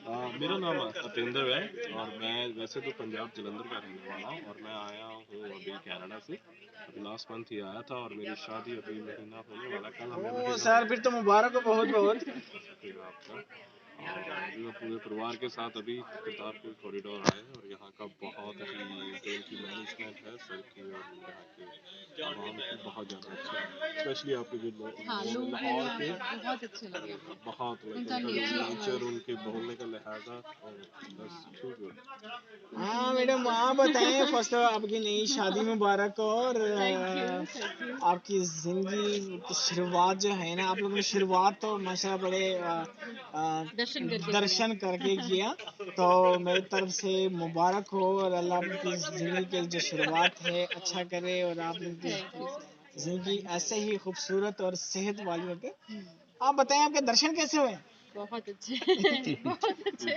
मेरा नाम सतेंद्र है और मैं वैसे तो पंजाब जलंधर का रहने वाला हूँ और मैं आया हूँ अभी कनाडा से। अभी लास्ट मंथ ही आया था और मेरी शादी अभी महीना होने वाला, कल हमने ओ महीना सर, फिर तो मुबारक हो बहुत बहुत। शुक्रिया आपका। और अभी मैं पूरे परिवार के साथ अभी करतारपुर कॉरिडोर आए हैं और यहाँ का बहुत ही जो इनकी मैनेजमेंट है सर की और यहाँ के आवाम की बहुत ज़्यादा अच्छी है, स्पेशली आपके जो हाँ, लोग लोग हैं लाहौर यहाँ के पर बहुत अच्छे लगे हमें। बहुत उनका उनका जो नेचर नेचर उनके बोलने का लहजा बस हाँ, टू गुड। उनकी हाँ लाइक मैडम, आप बताएं फर्स्ट आपकी नई शादी मुबारक हो। और थैंक यू। आपकी जिंदगी की शुरुआत जो है ना, आप लोगों ने शुरुआत तो माशाल्लाह बड़े दर्शन करके किया। दर्शन करके किया। तो मेरी तरफ से मुबारक हो और अल्लाह आपकी जिंदगी की जो शुरुआत है अच्छा करे और आप लोगों थैंक यू की सो मच। जिंदगी ऐसे ही खूबसूरत और सेहत वाली हो के। हम्म, आप बताएं आपके दर्शन कैसे हुए? बहुत अच्छे बहुत अच्छे।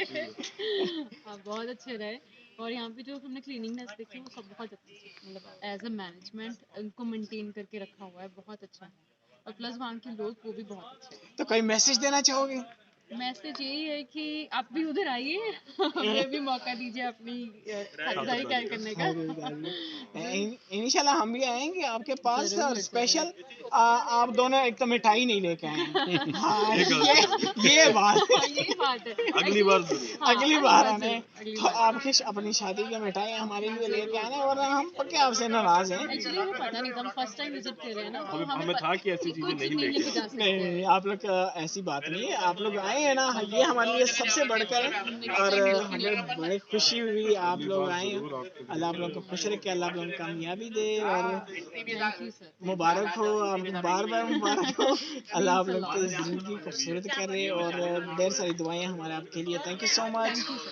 हाँ, बहुत अच्छे रहे। और यहाँ पे जो हमने क्लीनिंगनेस देखी वो सब बहुत अच्छी थी, मतलब एज अ मैनेजमेंट उनको मेंटेन करके रखा हुआ है, बहुत अच्छा है। और प्लस वहाँ के लोग वो भी बहुत अच्छे हैं। तो कोई मैसेज देना चाहोगे? मैसेज यही है कि आप भी उधर आइए हमें भी मौका दीजिए अपनी खातिरदारी क्या करने का। जरूर इंशाल्लाह हम भी आएंगे आपके पास और जरूर स्पेशल। जरूर। आप दोनों एक तो मिठाई नहीं लेके आए हैं। हाँ, ये गलती हो गई, ये बात हाँ, यही बात है अगली एक्चुअली। बार जरूर। हाँ, अगली अगली बार बार आने। जरूर, अगली तो बार आपकी अपनी शादी की मिठाई हमारे लिए लेके जरूर आना, जरूर। वरना हम पक्के आपसे नाराज हैं। एक्चुअली हमें पता नहीं था, हम फर्स्ट टाइम विजिट कर रहे हैं ना, तो हमें हमें हमें था कि ऐसी चीजें कुछ नहीं नहीं लेके लेके जा आनी। सकते नहीं, हैं। आप लोग ऐसी बात नहीं है, आप लोग आए हैं ना, ये हमारे लिए सबसे बढ़कर है। नेक्स्ट और टाइम बिल्कुल लेके हमें आएंगे। बड़ी खुशी हुई आप अगली लोग बार आए हैं। जरूर आपको अल्लाह आप लेके लोगों को खुश आएंगे। रखे, अल्लाह आप लोगों को कामयाबी दे। और thank you sir, thank you so मुबारक हो, आपको बार बार मुबारक हो। मच। अल्लाह मीन्स आप अ लोग की लॉट। ज़िंदगी खूबसूरत करे और ढेर सारी दुआएं हमारे आपके लिए। Thank you so much. Thank you sir.